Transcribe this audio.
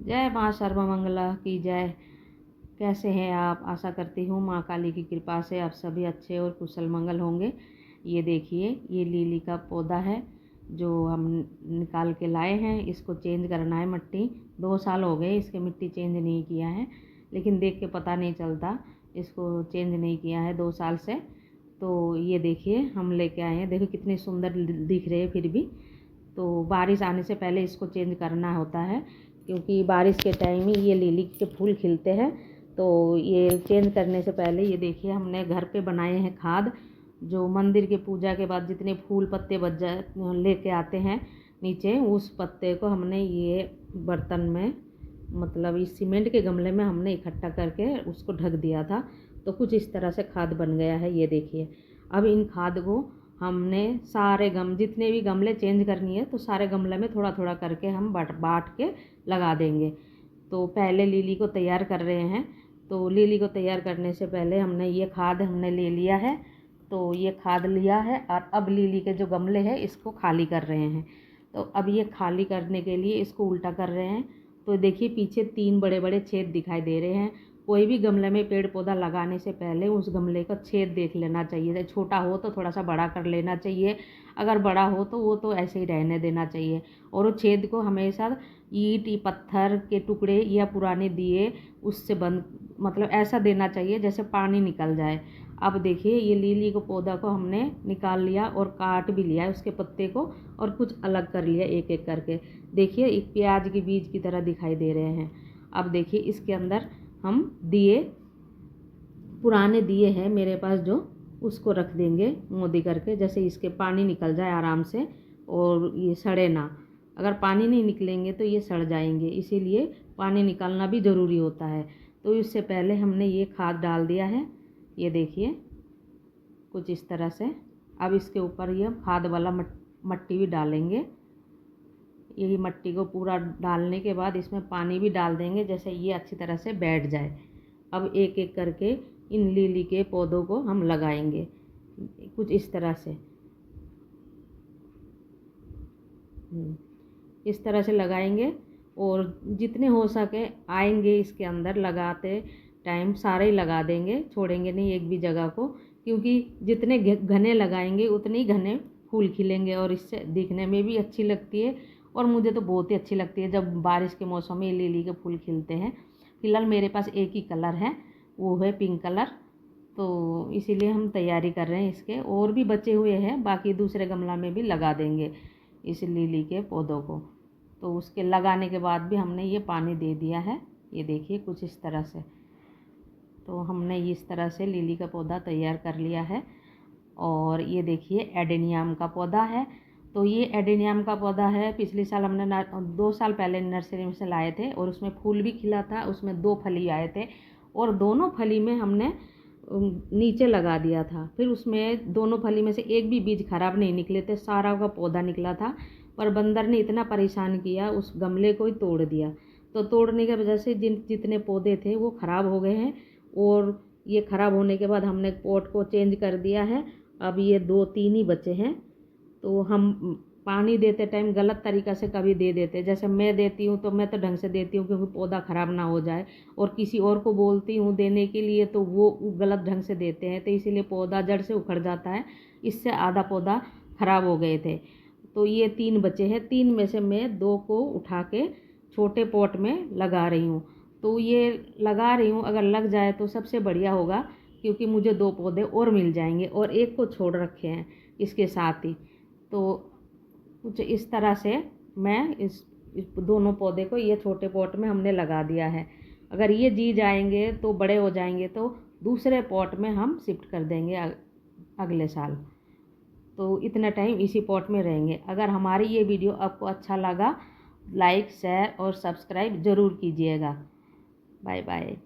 जय माँ सर्वमंगला की जय। कैसे हैं आप? आशा करती हूँ माँ काली की कृपा से आप सभी अच्छे और कुशल मंगल होंगे। ये देखिए, ये लिली का पौधा है जो हम निकाल के लाए हैं। इसको चेंज करना है मिट्टी। 2 साल हो गए इसके मिट्टी चेंज नहीं किया है, लेकिन देख के पता नहीं चलता इसको चेंज नहीं किया है 2 साल से। तो ये देखिए हम लेके आए हैं। देखो कितने सुंदर दिख रहे हैं फिर भी। तो बारिश आने से पहले इसको चेंज करना होता है, क्योंकि बारिश के टाइम ही ये लिली के फूल खिलते हैं। तो ये चेंज करने से पहले ये देखिए हमने घर पे बनाए हैं खाद, जो मंदिर के पूजा के बाद जितने फूल पत्ते बच जाए लेके आते हैं नीचे, उस पत्ते को हमने ये बर्तन में, मतलब इस सीमेंट के गमले में हमने इकट्ठा करके उसको ढक दिया था। तो कुछ इस तरह से खाद बन गया है। ये देखिए, अब इन खाद को हमने सारे जितने भी गमले चेंज करनी है तो सारे गमले में थोड़ा थोड़ा करके हम बांट के लगा देंगे। तो पहले लिली को तैयार कर रहे हैं। तो लिली को तैयार करने से पहले हमने ये खाद हमने ले लिया है। तो ये खाद लिया है और अब लिली के जो गमले हैं इसको खाली कर रहे हैं। तो अब ये खाली करने के लिए इसको उल्टा कर रहे हैं। तो देखिए पीछे 3 बड़े बड़े छेद दिखाई दे रहे हैं। कोई भी गमले में पेड़ पौधा लगाने से पहले उस गमले का छेद देख लेना चाहिए। छोटा हो तो थोड़ा सा बड़ा कर लेना चाहिए, अगर बड़ा हो तो वो तो ऐसे ही रहने देना चाहिए। और वो छेद को हमेशा ईंट पत्थर के टुकड़े या पुराने दिए उससे बंद, मतलब ऐसा देना चाहिए जैसे पानी निकल जाए। अब देखिए ये लिली को पौधा को हमने निकाल लिया और काट भी लिया उसके पत्ते को, और कुछ अलग कर लिया एक एक करके। देखिए एक प्याज के बीज की तरह दिखाई दे रहे हैं। अब देखिए इसके अंदर हम दिए, पुराने दिए हैं मेरे पास जो, उसको रख देंगे मोदी करके, जैसे इसके पानी निकल जाए आराम से और ये सड़े ना। अगर पानी नहीं निकलेंगे तो ये सड़ जाएंगे, इसीलिए पानी निकालना भी ज़रूरी होता है। तो इससे पहले हमने ये खाद डाल दिया है। ये देखिए कुछ इस तरह से। अब इसके ऊपर ये खाद वाला मट्टी भी डालेंगे। यही मट्टी को पूरा डालने के बाद इसमें पानी भी डाल देंगे, जैसे ये अच्छी तरह से बैठ जाए। अब एक एक करके इन लिली के पौधों को हम लगाएंगे कुछ इस तरह से। इस तरह से लगाएंगे और जितने हो सके आएंगे इसके अंदर लगाते टाइम सारे ही लगा देंगे, छोड़ेंगे नहीं एक भी जगह को, क्योंकि जितने घने लगाएंगे उतने ही घने फूल खिलेंगे और इससे दिखने में भी अच्छी लगती है। और मुझे तो बहुत ही अच्छी लगती है जब बारिश के मौसम में लिली के फूल खिलते हैं। फिलहाल मेरे पास एक ही कलर है, वो है पिंक कलर। तो इसीलिए हम तैयारी कर रहे हैं इसके, और भी बचे हुए हैं, बाकी दूसरे गमला में भी लगा देंगे इस लिली के पौधों को। तो उसके लगाने के बाद भी हमने ये पानी दे दिया है। ये देखिए कुछ इस तरह से। तो हमने इस तरह से लिली का पौधा तैयार कर लिया है। और ये देखिए एडेनियम का पौधा है। तो ये एडेनियम का पौधा है, पिछले साल हमने 2 साल पहले नर्सरी में से लाए थे और उसमें फूल भी खिला था, उसमें 2 फली आए थे और दोनों फली में हमने नीचे लगा दिया था। फिर उसमें दोनों फली में से एक भी बीज खराब नहीं निकले थे, सारा का पौधा निकला था। पर बंदर ने इतना परेशान किया, उस गमले को ही तोड़ दिया। तो तोड़ने की वजह से जितने पौधे थे वो ख़राब हो गए हैं। और ये ख़राब होने के बाद हमने पॉट को चेंज कर दिया है। अब ये 2-3 ही बचे हैं। तो हम पानी देते टाइम गलत तरीक़ा से कभी दे देते, जैसे मैं देती हूँ तो मैं तो ढंग से देती हूँ क्योंकि पौधा ख़राब ना हो जाए, और किसी और को बोलती हूँ देने के लिए तो वो गलत ढंग से देते हैं, तो इसीलिए पौधा जड़ से उखड़ जाता है। इससे आधा पौधा ख़राब हो गए थे। तो ये 3 बचे हैं, 3 में से मैं 2 को उठा के छोटे पॉट में लगा रही हूँ। तो ये लगा रही हूँ, अगर लग जाए तो सबसे बढ़िया होगा, क्योंकि मुझे 2 पौधे और मिल जाएंगे और एक को छोड़ रखे हैं इसके साथ ही। तो कुछ इस तरह से मैं इस दोनों पौधे को ये छोटे पॉट में हमने लगा दिया है। अगर ये जी जाएंगे तो बड़े हो जाएंगे तो दूसरे पॉट में हम शिफ्ट कर देंगे अगले साल। तो इतना टाइम इसी पॉट में रहेंगे। अगर हमारी ये वीडियो आपको अच्छा लगा, लाइक शेयर और सब्सक्राइब ज़रूर कीजिएगा। Bye bye.